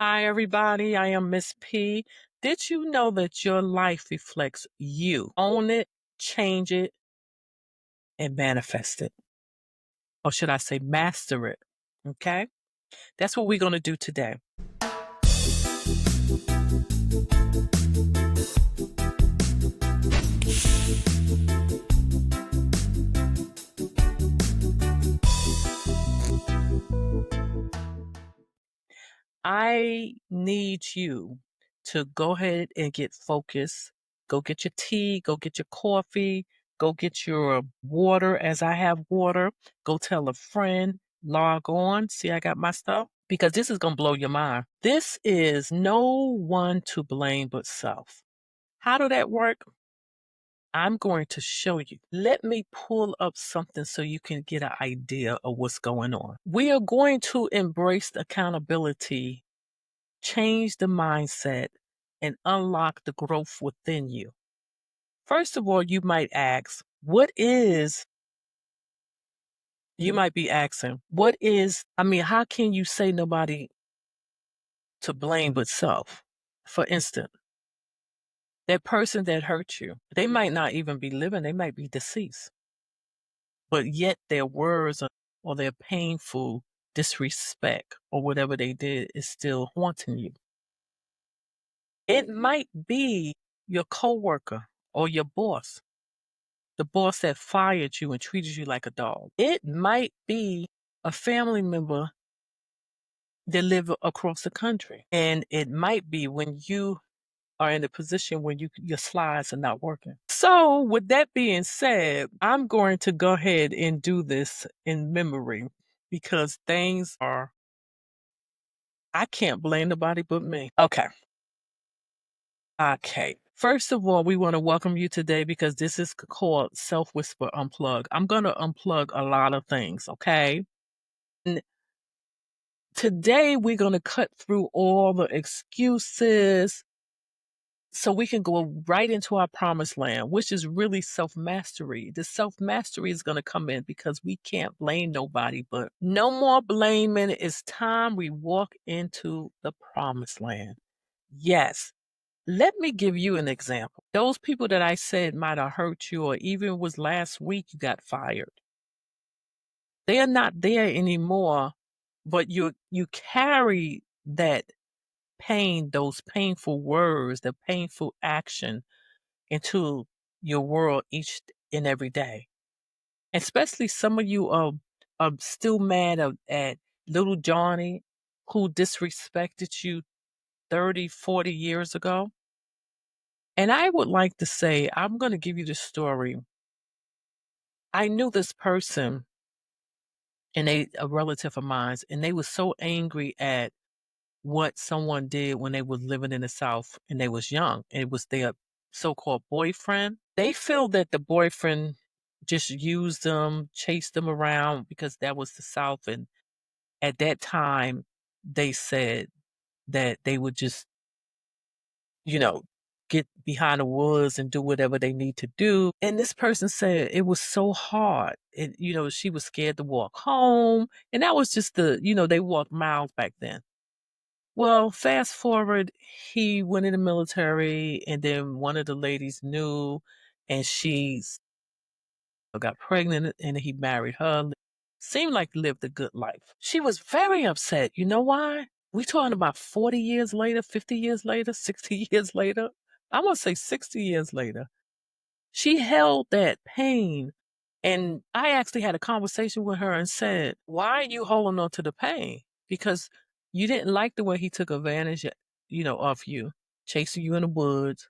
Hi, everybody. I am Miss P. Did you know that your life reflects you? Own it, change it, and manifest it. Or should I say, master it? Okay? That's what we're going to do today. I need you to go ahead and get focused. Go get your tea, go get your coffee, go get your water as I have water. Go tell a friend, log on. See, I got my stuff because this is going to blow your mind. This is no one to blame but self. How do that work? I'm going to show you. Let me pull up something so you can get an idea of what's going on. We are going to embrace accountability, change the mindset, and unlock the growth within you. First of all, you might ask, you might be asking, how can you say nobody to blame but self? For instance, that person that hurt you, they might not even be living, they might be deceased, but yet their words or their painful disrespect or whatever they did is still haunting you. It might be your coworker or your boss, the boss that fired you and treated you like a dog. It might be a family member that live across the country. And it might be when you are in a position when your slides are not working. So with that being said, I'm going to go ahead and do this in memory because I can't blame nobody but me. Okay. First of all, we want to welcome you today because this is called Self-Whisper Unplug. I'm going to unplug a lot of things, okay? And today, we're going to cut through all the excuses so we can go right into our promised land, which is really self-mastery. The self-mastery is going to come in because we can't blame nobody, but no more blaming. It's time we walk into the promised land. Yes. Let me give you an example. Those people that I said might have hurt you, or even was last week you got fired. They are not there anymore, but you carry that pain, those painful words, the painful action into your world each and every day. Especially some of you are still mad at little Johnny who disrespected you 30, 40 years ago. And I would like to say, I'm going to give you the story. I knew this person and a relative of mine, and they were so angry at what someone did when they was living in the South and they was young. It was their so-called boyfriend. They feel that the boyfriend just used them, chased them around because that was the South. And at that time, they said that they would just, you know, get behind the woods and do whatever they need to do. And this person said it was so hard. She was scared to walk home. And that was just they walked miles back then. Well, fast forward, he went in the military, and then one of the ladies knew, and she got pregnant, and he married her. Seemed like lived a good life. She was very upset. You know why? We talking about 40 years later, 50 years later, 60 years later. I'm going to say 60 years later. She held that pain. And I actually had a conversation with her and said, why are you holding on to the pain? Because you didn't like the way he took advantage, of you, chasing you in the woods.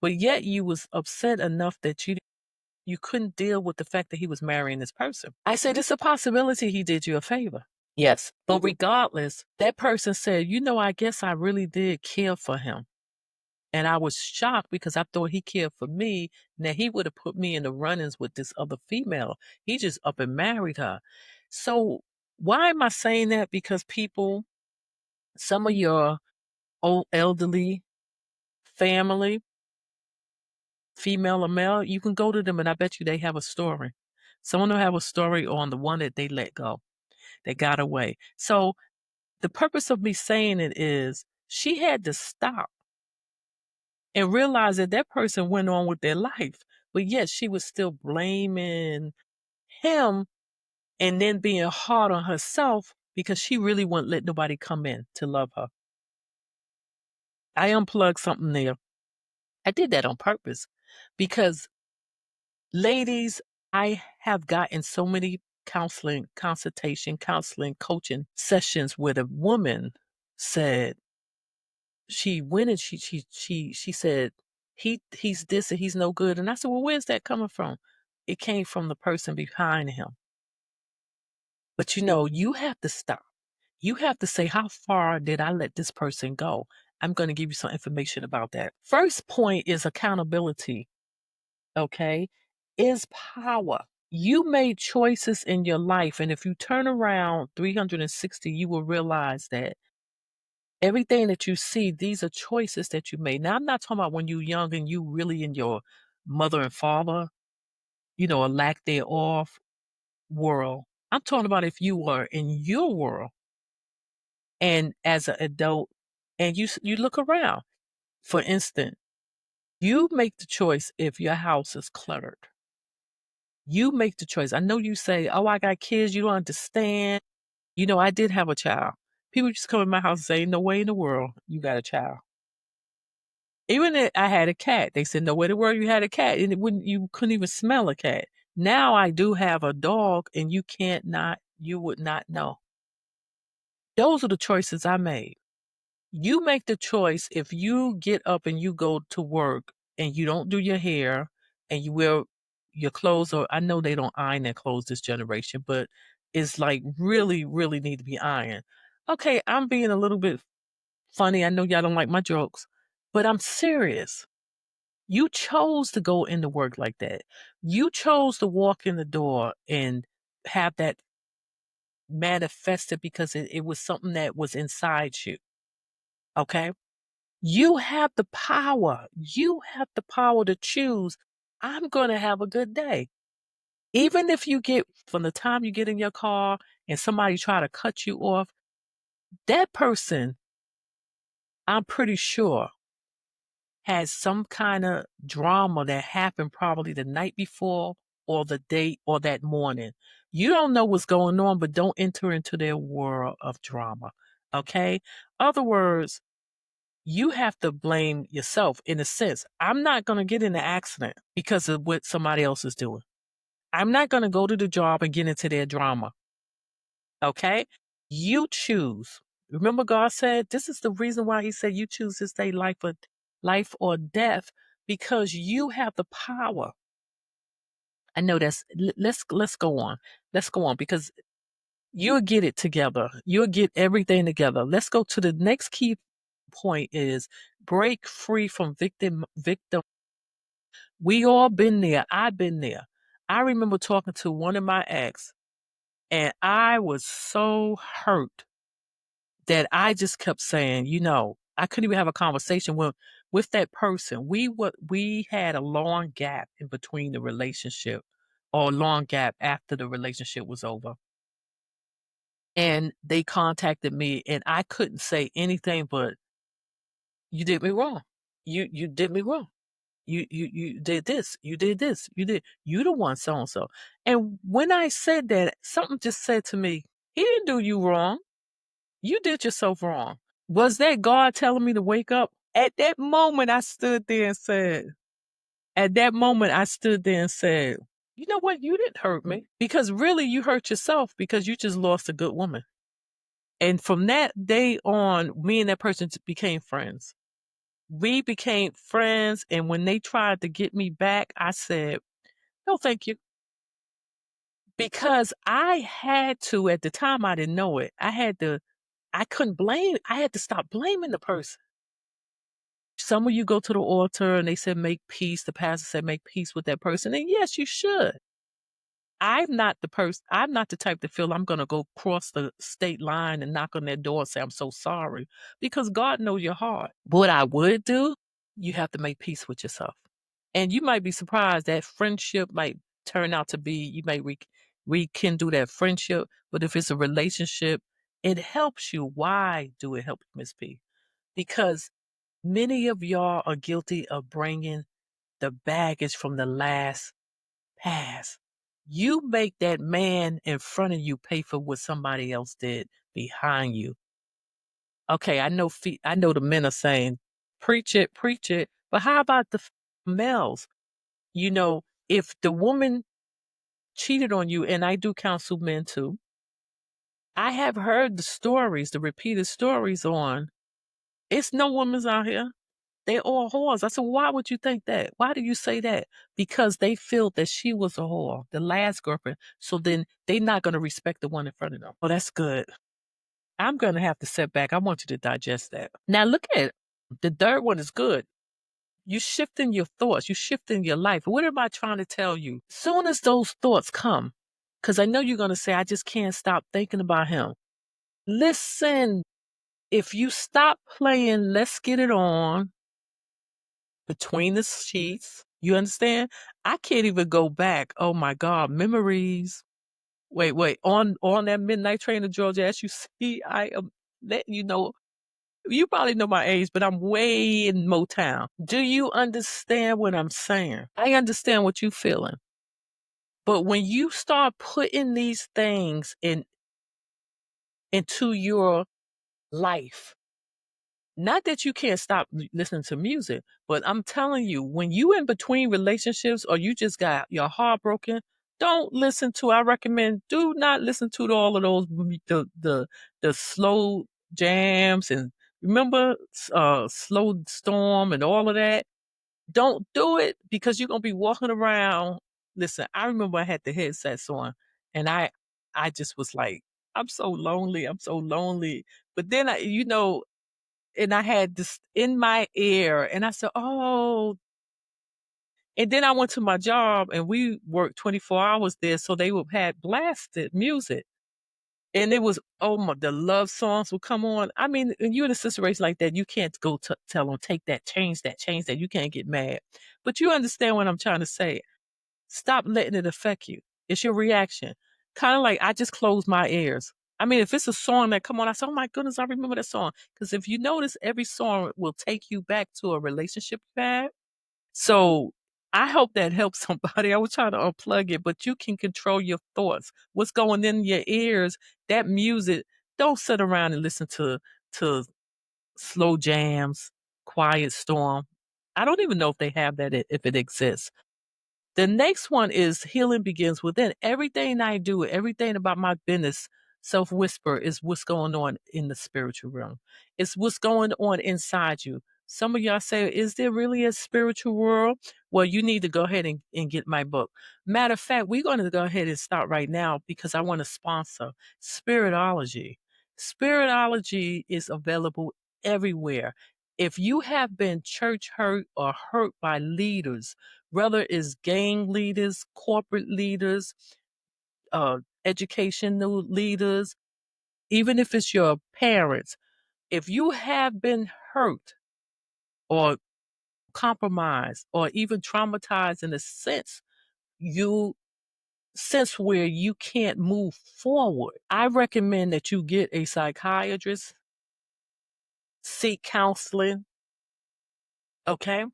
But yet you was upset enough that you couldn't deal with the fact that he was marrying this person. I said, it's a possibility he did you a favor. Yes. But regardless, that person said, I guess I really did care for him. And I was shocked because I thought he cared for me. Now he would have put me in the runnings with this other female. He just up and married her. So why am I saying that? Because some of your old elderly family, female or male, you can go to them and I bet you they have a story. Someone will have a story on the one that they let go, that got away. So the purpose of me saying it is she had to stop and realize that that person went on with their life, but yet she was still blaming him and then being hard on herself because she really wouldn't let nobody come in to love her. I unplugged something there. I did that on purpose because, ladies, I have gotten so many counseling, coaching sessions where the woman said she went and she said he's this and he's no good. And I said, well, where's that coming from? It came from the person behind him. But you have to stop. You have to say, how far did I let this person go? I'm going to give you some information about that. First point is accountability. Okay, is power. You made choices in your life, and if you turn around 360, you will realize that everything that you see, these are choices that you made. Now, I'm not talking about when you're young and you really in your mother and father, a lack thereof world. I'm talking about if you were in your world and as an adult and you look around. For instance, you make the choice if your house is cluttered. You make the choice. I know you say, oh, I got kids. You don't understand. I did have a child. People just come in my house and say, no way in the world you got a child. Even if I had a cat, they said, no way in the world you had a cat. And you couldn't even smell a cat. Now I do have a dog and you would not know. Those are the choices I made. You make the choice if you get up and you go to work and you don't do your hair and you wear your clothes, or I know they don't iron their clothes this generation, but it's like really, really need to be ironed. Okay, I'm being a little bit funny. I know y'all don't like my jokes, but I'm serious. You chose to go into work like that. You chose to walk in the door and have that manifested because it was something that was inside you. Okay? You have the power. You have the power to choose. I'm going to have a good day. Even if you get, from the time you get in your car and somebody try to cut you off, that person, I'm pretty sure, has some kind of drama that happened probably the night before or the day or that morning. You don't know what's going on, but don't enter into their world of drama. Okay? Other words, you have to blame yourself in a sense. I'm not going to get in an accident because of what somebody else is doing. I'm not going to go to the job and get into their drama. Okay? You choose. Remember, God said, this is the reason why He said you choose this day, life or death, because you have the power. I know let's go on. Let's go on because you'll get it together. You'll get everything together. Let's go to the next key point is break free from victim. We all been there. I've been there. I remember talking to one of my ex and I was so hurt that I just kept saying, I couldn't even have a conversation with that person. We had a long gap in between the relationship, or a long gap after the relationship was over. And they contacted me and I couldn't say anything but, you did me wrong. You did me wrong. You did this. You did this. You the one so and so. And when I said that, something just said to me, he didn't do you wrong. You did yourself wrong. Was that God telling me to wake up? At that moment, I stood there and said, you know what? You didn't hurt me, because really you hurt yourself because you just lost a good woman. And from that day on, me and that person became friends. We became friends. And when they tried to get me back, I said, no, thank you. Because I had to, at the time, I didn't know it. I had to stop blaming the person. Some of you go to the altar and they said, make peace. The pastor said, make peace with that person. And yes, you should. I'm not the type to feel I'm going to go cross the state line and knock on their door and say, I'm so sorry, because God knows your heart. What I would do, you have to make peace with yourself. And you might be surprised that friendship might turn out to be, you may rekindle that friendship. But if it's a relationship It helps you. Why do it help you, Miss P? Because many of y'all are guilty of bringing the baggage from the last pass. You make that man in front of you pay for what somebody else did behind you. Okay, I know the men are saying, preach it. But how about the males? You know, if the woman cheated on you, and I do counsel men too, I have heard the stories, the repeated stories on, it's no women's out here. They're all whores. I said, why would you think that? Why do you say that? Because they feel that she was a whore, the last girlfriend. So then they're not going to respect the one in front of them. Oh, that's good. I'm going to have to sit back. I want you to digest that. Now look at it. The third one is good. You shifting your thoughts. You shifting your life. What am I trying to tell you? Soon as those thoughts come, because I know you're going to say, I just can't stop thinking about him. Listen, if you stop playing Let's Get It On between the sheets, you understand? I can't even go back. Oh my God, memories. Wait. On that midnight train to Georgia, as you see, I am letting you know. You probably know my age, but I'm way in Motown. Do you understand what I'm saying? I understand what you're feeling. But when you start putting these things into your life, not that you can't stop listening to music, but I'm telling you, when you in between relationships or you just got your heart broken, don't listen to. I recommend do not listen to all of those the slow jams and remember slow storm and all of that. Don't do it because you're gonna be walking around. Listen, I remember I had the headsets on, and I just was like, I'm so lonely. I'm so lonely. But then and I had this in my ear, and I said, "Oh." And then I went to my job, and we worked 24 hours there, so they would had blasted music, and it was the love songs would come on. I mean, when you're in a situation like that, you can't go tell them take that, change that, change that. You can't get mad, but you understand what I'm trying to say. Stop letting it affect you. It's your reaction. Kind of like I just close my ears. I mean, if it's a song that come on, I say, "Oh my goodness, I remember that song." Because if you notice, every song will take you back to a relationship you had. So I hope that helps somebody. I was trying to unplug it, but you can control your thoughts. What's going in your ears? That music. Don't sit around and listen to slow jams, quiet storm. I don't even know if they have that if it exists. The next one is healing begins within. Everything I do, everything about my business, self whisper is what's going on in the spiritual realm. It's what's going on inside you. Some of y'all say, is there really a spiritual world? Well, you need to go ahead and get my book. Matter of fact, we're going to go ahead and start right now because I want to sponsor Spiritology. Spiritology is available everywhere. If you have been church hurt or hurt by leaders, whether it's gang leaders, corporate leaders, educational leaders, even if it's your parents, if you have been hurt or compromised or even traumatized in a sense where you can't move forward, I recommend that you get a psychiatrist, seek counseling, okay?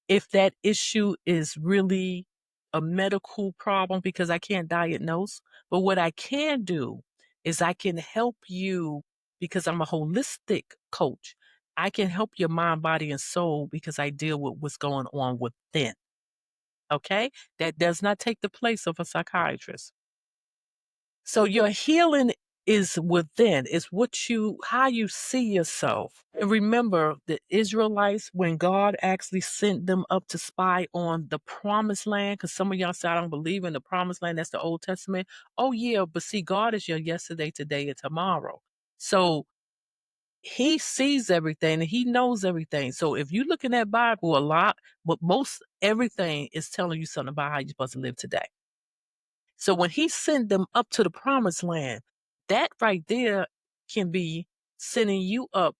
If that issue is really a medical problem, because I can't diagnose, but what I can do is I can help you because I'm a holistic coach. I can help your mind, body, and soul because I deal with what's going on within. Okay? That does not take the place of a psychiatrist. So your healing is within. It's how you see yourself. And remember the Israelites, when God actually sent them up to spy on the promised land, because some of y'all say, I don't believe in the promised land. That's the Old Testament. Oh yeah, but see, God is your yesterday, today, and tomorrow. So he sees everything and he knows everything. So if you look in that Bible a lot, but most everything is telling you something about how you're supposed to live today. So when he sent them up to the promised land, that right there can be sending you up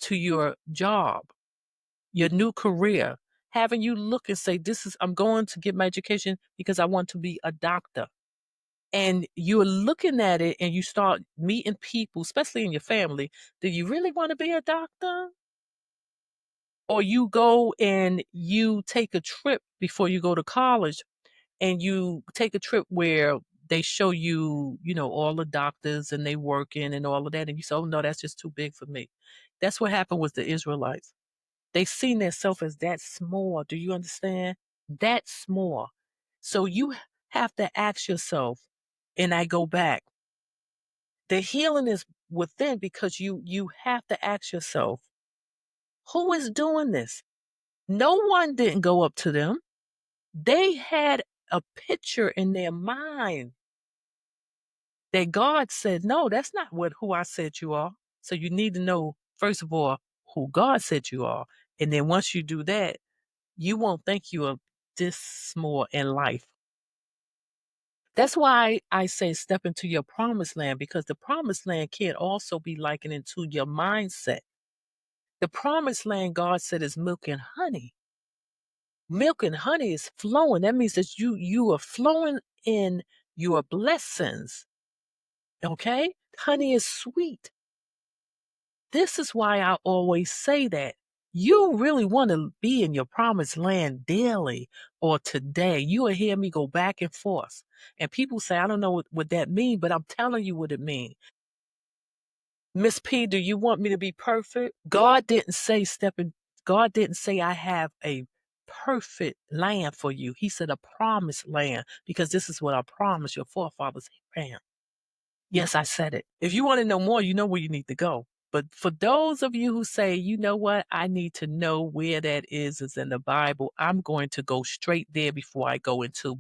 to your job, your new career, having you look and say, I'm going to get my education because I want to be a doctor. and you're looking at it and you start meeting people, especially in your family. Do you really want to be a doctor? Or you go and you take a trip before you go to college, and you take a trip where they show you, all the doctors and they working and all of that. And you say, oh no, that's just too big for me. That's what happened with the Israelites. They seen themselves as that small. Do you understand? That small. So you have to ask yourself, and I go back, the healing is within, because you have to ask yourself, who is doing this? No one didn't go up to them. They had a picture in their mind that God said, no, that's not who I said you are. So you need to know, first of all, who God said you are. And then once you do that, you won't think you are this small in life. That's why I say step into your promised land, because the promised land can also be likened into your mindset. The promised land, God said, is milk and honey. Milk and honey is flowing. That means that you are flowing in your blessings. Okay? Honey is sweet. This is why I always say that. You really want to be in your promised land daily or today. You will hear me go back and forth. And people say, I don't know what that means, but I'm telling you what it means. Miss P, do you want me to be perfect? God didn't say I have a perfect land for you. He said a promised land, because this is what I promised your forefathers, Abraham. Yes, I said it. If you want to know more, you know where you need to go. But for those of you who say, you know what, I need to know where that is in the Bible, I'm going to go straight there before I go into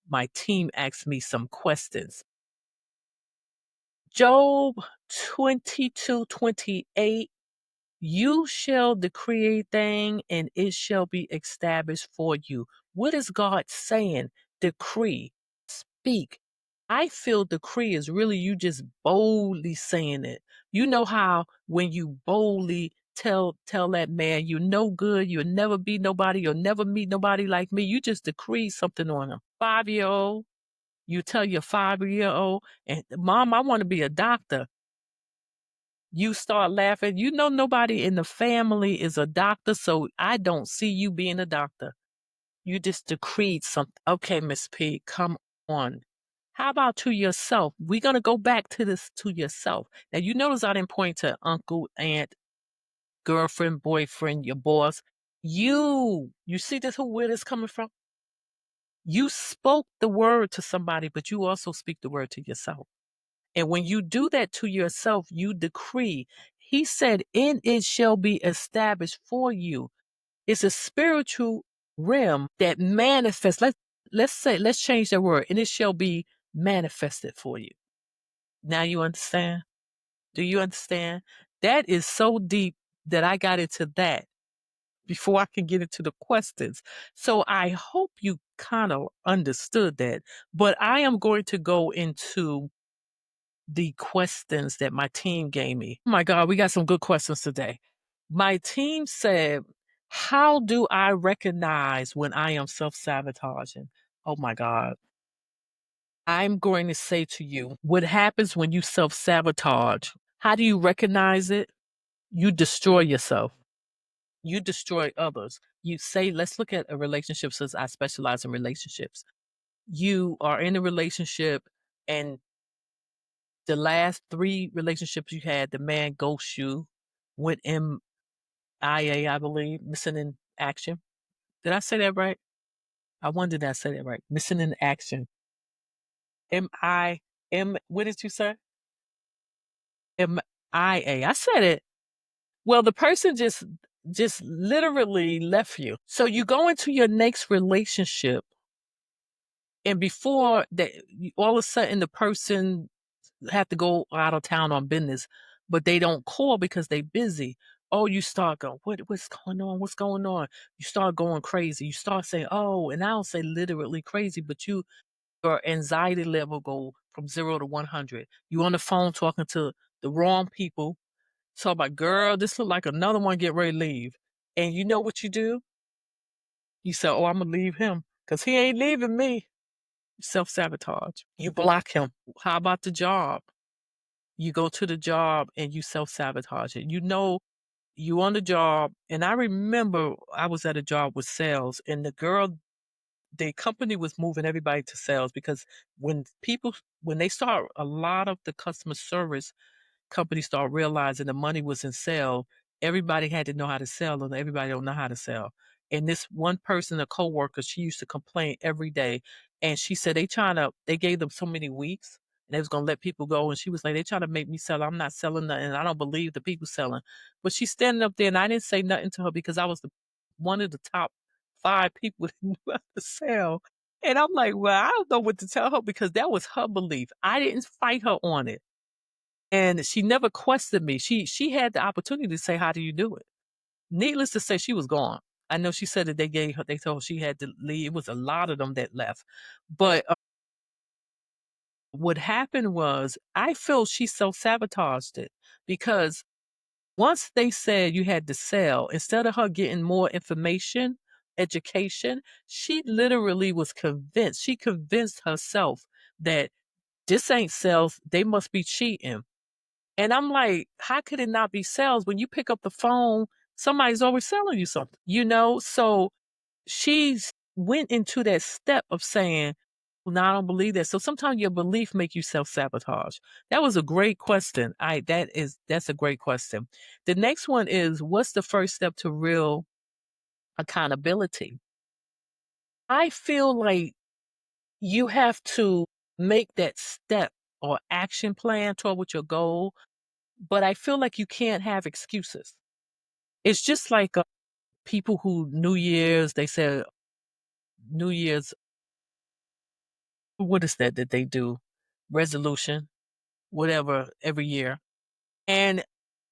my team asks me some questions. Job 22:28, you shall decree a thing and it shall be established for you. What is God saying? Decree, speak. I feel decree is really you just boldly saying it. You know how when you boldly tell that man you're no good, you'll never be nobody, you'll never meet nobody like me. You just decree something on him. 5-year-old, you tell your 5-year-old, and mom, I want to be a doctor. You start laughing. You know nobody in the family is a doctor, so I don't see you being a doctor. You just decreed something. Okay, Miss P, come on. How about to yourself? We're going to go back to this, to yourself. Now, you notice I didn't point to uncle, aunt, girlfriend, boyfriend, your boss. You see this, where this coming from? You spoke the word to somebody, but you also speak the word to yourself. And when you do that to yourself, you decree. He said, and it shall be established for you. It's a spiritual realm that manifests. Let's change that word, and it shall be manifested for you. Now you understand? Do you understand? That is so deep that I got into that before I can get into the questions. So I hope you kind of understood that. But I am going to go into the questions that my team gave me. Oh my God, we got some good questions today. My team said, how do I recognize when I am self-sabotaging? Oh my God. I'm going to say to you, what happens when you self-sabotage? How do you recognize it? You destroy yourself. You destroy others. You say, let's look at a relationship, since I specialize in relationships. You are in a relationship, and the last 3 relationships you had, the man ghosts you, went MIA, I believe, missing in action. Did I say that right? I wonder did I say that right? Missing in action. MIM, what did you say? MIA. I said it. Well, the person just literally left you. So you go into your next relationship, and before that, all of a sudden the person have to go out of town on business, but they don't call because they busy. Oh, you start going, what's going on? What's going on? You start going crazy. You start saying, oh, and I don't say literally crazy, but your anxiety level go from 0 to 100. You on the phone talking to the wrong people. So my girl, this look like another one get ready to leave. And you know what you do? You say, oh, I'm gonna leave him because he ain't leaving me. self-sabotage. You block him. How about the job? You go to the job and you self-sabotage it. You know you on the job, and I remember I was at a job with sales, and the company was moving everybody to sales because when people when they start a lot of the customer service companies start realizing the money was in sale, everybody had to know how to sell, and everybody don't know how to sell. And this one person, a coworker, she used to complain every day, and she said they gave them so many weeks, and they was gonna let people go, and she was like, they trying to make me sell. I'm not selling nothing. I don't believe the people selling. But she's standing up there, and I didn't say nothing to her because I was one of the top 5 people that knew how to sell. And I'm like, well, I don't know what to tell her because that was her belief. I didn't fight her on it. And she never questioned me. She had the opportunity to say, "How do you do it?" Needless to say, she was gone. I know she said that they told her she had to leave. It was a lot of them that left. But what happened was, I feel she self-sabotaged it because once they said you had to sell, instead of her getting more information, education, she literally was convinced. She convinced herself that this ain't sales. They must be cheating. And I'm like, how could it not be sales? When you pick up the phone, somebody's always selling you something, you know? So she's went into that step of saying, well, no, I don't believe that. So sometimes your belief make you self-sabotage. That was a great question. That's a great question. The next one is, what's the first step to real accountability? I feel like you have to make that step or action plan toward with your goal, but I feel like you can't have excuses. It's just like, people who New Year's, they said New Year's, what is that they do? Resolution, whatever, every year. And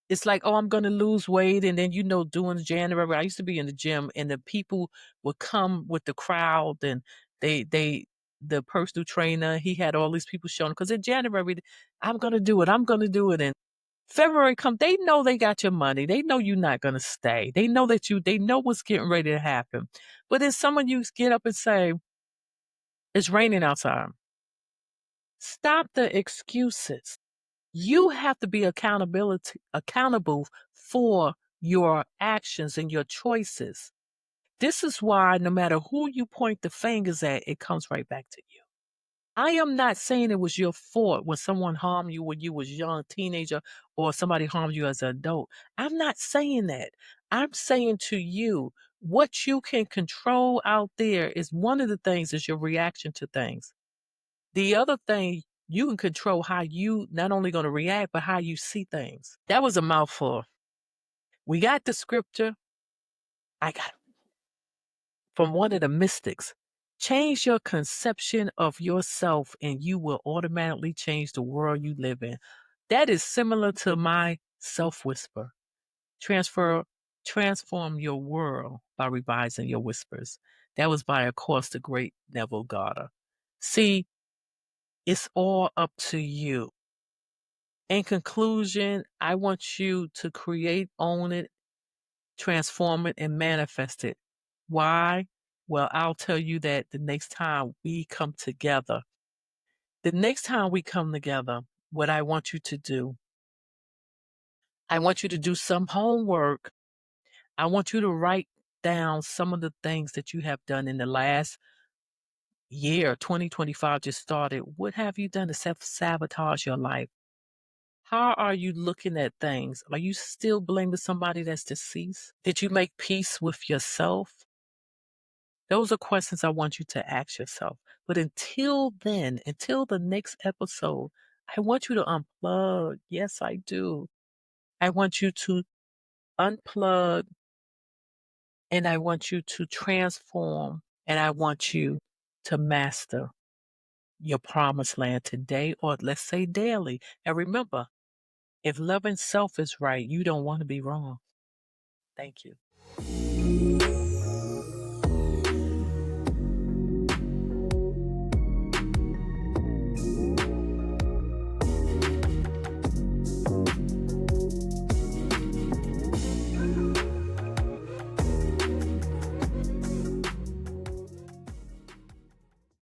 it's like, "Oh, I'm gonna lose weight," and then, during January, I used to be in the gym, and the people would come with the crowd, and they the personal trainer, he had all these people showing because in January, I'm gonna do it," and February come, they know they got your money. They know you're not gonna stay. They know what's getting ready to happen. But then some of you get up and say, it's raining outside. Stop the excuses. You have to be accountable for your actions and your choices. This is why no matter who you point the fingers at, it comes right back to you. I am not saying it was your fault when someone harmed you when you was young, teenager, or somebody harmed you as an adult. I'm not saying that. I'm saying to you, what you can control out there is one of the things is your reaction to things. The other thing, you can control how you not only going to react, but how you see things. That was a mouthful. We got the scripture. I got from one of the mystics. Change your conception of yourself and you will automatically change the world you live in. That is similar to my self whisper. Transfer Transform your world by revising your whispers. That was by, of course, the great Neville Goddard. See, it's all up to you. In conclusion, I want you to create, own it, transform it, and manifest it. Why? Well, I'll tell you that the next time we come together. The next time we come together, what I want you to do, I want you to do some homework. I want you to write down some of the things that you have done in the last year. 2025 just started. What have you done to self-sabotage your life? How are you looking at things? Are you still blaming somebody that's deceased? Did you make peace with yourself? Those are questions I want you to ask yourself. But until then, until the next episode, I want you to unplug. Yes, I do. I want you to unplug and I want you to transform and I want you to master your promised land today, or let's say daily. And remember, if loving self is right, you don't want to be wrong. Thank you.